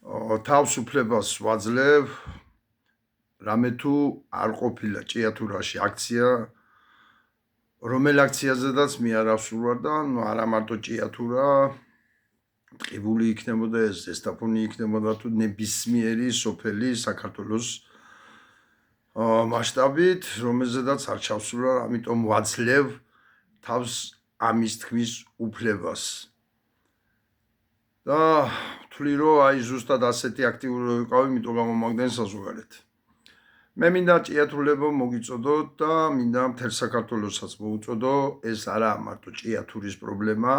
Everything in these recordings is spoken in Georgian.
თავისუფლებას ვაძლევ, რამე თუ არ ყოფილა ჭიათურაში აქცია, რომელ აქციაზედაც მე არ ავსურვარ და არა მარტო ჭიათურა, ტყიბული იქნებოდა ეს, ზესტაფონი იქნებოდა თუ ნებისმიერი სოფელი საქართველოს მასშტაბით, რომელზედაც არ ჩავსურვარ, ამიტომ ვაძლევ თავს ამის თქმის უფლებას. და ვთვლი რომ აი ზუსტად ასეთი აქტიური ვიყავი, იმიტომ გამომაგდენ საზღვარგარეთ. მე მინდა ჭიათურლებო მოგიწოდოთ და მინდა მთელ საქართველოსაც მოუწოდო, ეს არაა მარტო ჭიათურის პრობლემა,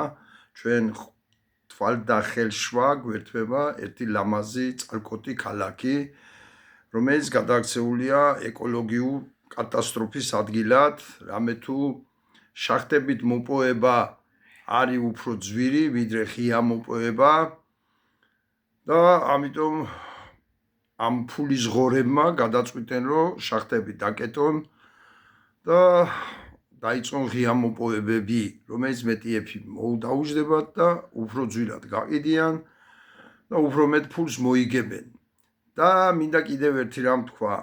ჩვენ თვალ და ხელშვა გვერთვება ერთი ლამაზი წყალკოტი ქალაქი, რომელიც გადააქცეულია ეკოლოგიურ კატასტროფის ადგილად, რამე თუ შახტებით მოპოვება არის უფრო ძვირი, ვიდრე ღია მოპოვება და ამიტომ ამ ფულის ღორებმა გადაწყვიტენ, რომ შახტები დაკეტონ და დაიწყონ ღია მოპოვებები, რომელიც მეტი ეფი დაუჯდებათ და უფრო ძვირად გაყიდიან და უფრო მეტ ფულს მოიგებენ. და მინდა კიდევ ერთი რამ თქვა.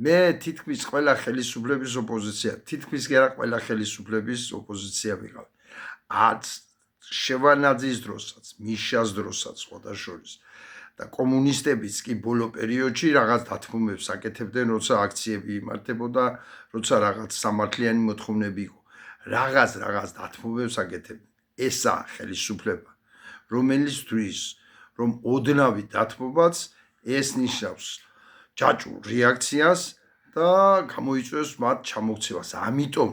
მე თითქმის ყველა ხელისუფლების ოპოზიცია, თითქმის კი არა ყველა ხელისუფლების ოპოზიცია ვიყავ. არც შევარდნაძის დროსაც, მიშას დროსაც სხვათა შორის და კომუნისტებიც კი ბოლო პერიოდში რაღაც დათმობებს აკეთებდნენ, როცა აქციები იმართებოდა, როცა რაღაც სამართლიანი მოთხოვნები იყო. რაღაც დათმობებს აკეთებდნენ. ესაა ხელისუფლება, რომელისთვის რომ ოდნავი დათმობაც ეს ნიშნავს ჯაჭვურ რეაქციას და გამოიწვევს მათ ჩამოქცევას. ამიტომ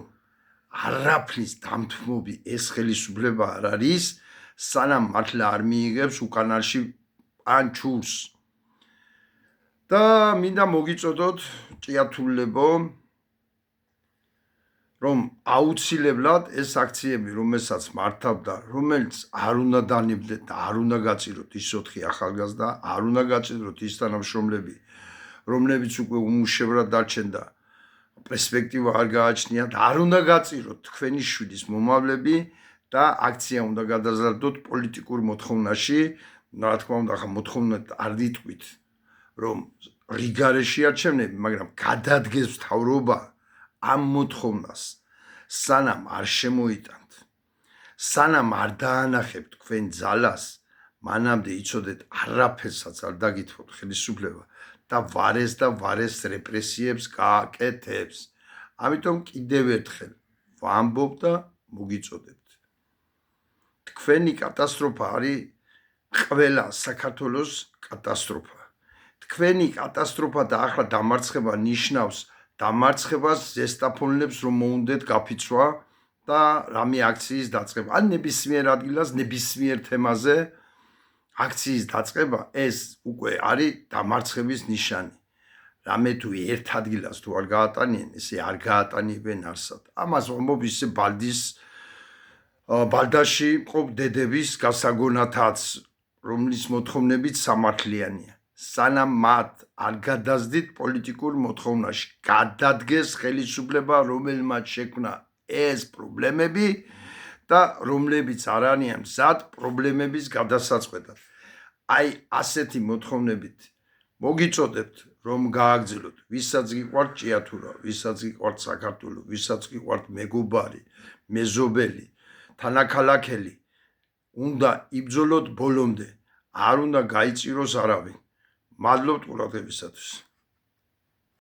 არაფრის დამთმობი ეს ხელისუფლება არ არის, სანამ მართლა არ მიიღებს უკანარში პანჩურს. და მინდა მოგიწოდოთ ჭიათურლებო, რომ აუცილებლად ეს აქციები, რომელსაც მართავთ და რომელიც არ უნდა დანებდეთ და არ უნდა გაწიროთ ის 4 ახალგაზრდა, არ უნდა გაწიროთ ის თანამშრომლები, რომლებიც უკვე უმუშევრად დარჩენ და პერსპექტივა არ გააჩნიათ, არ უნდა გაწიროთ თქვენი შვილის მომავლები და აქცია უნდა გადაზარდოთ პოლიტიკურ მოთხოვნაში, რა თქმა უნდა, ხა მოთხოვნა არ დიტყვით, რომ რიგარეში არჩევნები, მაგრამ გადადგეს მთავრობა ამ მოთხოვნას, სანამ არ შემოიტანთ, სანამ არ დაანახებთ თქვენ ძალას, მანამდე იცოდეთ არაფერსაც არ დაგითხოვთ ხელისუფლება და ვარეს რეპრესიებს გააკეთებს. ამიტომ კიდევ ერთხელ ვამბობ და მოგიწოდებთ. თქვენი კატასტროფა არის ყველა საქართველოს კატასტროფა. თქვენი კატასტროფა და ახლა დამარცხება ნიშნავს დამარცხებას ზესტაფონლებს რომ მოუნდეთ გაფიცვა და რამე აქციის დაწყება. ან ნებისმიერ ადგილას, ნებისმიერ თემაზე აქციის დაწყება ეს უკვე არის დამარცხების ნიშანი. რამე თუ ერთ ადგილას თუ არ გაატანიან, ესე არ გაატანებენ არსად. ამას ვამბობ ისე ბალდაში მყოფ დედების გასაგონათაც, რომლის მოთხოვნებიც სამართლიანია. სანამ მათ არ გადაზდით პოლიტიკურ მოთხოვნაში, გადადგეს ხელისუფლება, რომელმაც შექმნა ეს პრობლემები და რომლებიც არ არიან მზად პრობლემების გადასაწყვეტად. აი ასეთი მოთხოვნებით მოგიწოდებთ, რომ გააგრძელოთ, ვისაც გიყვართ ჭიათურა, ვისაც გიყვართ საქართველო, ვისაც გიყვართ მეგობარი, მეზობელი, თანაქალაქელი, უნდა იბრძოლოთ ბოლომდე, არ უნდა გაიწიროს არავინ. მადლობთ ყურადღებისათვის.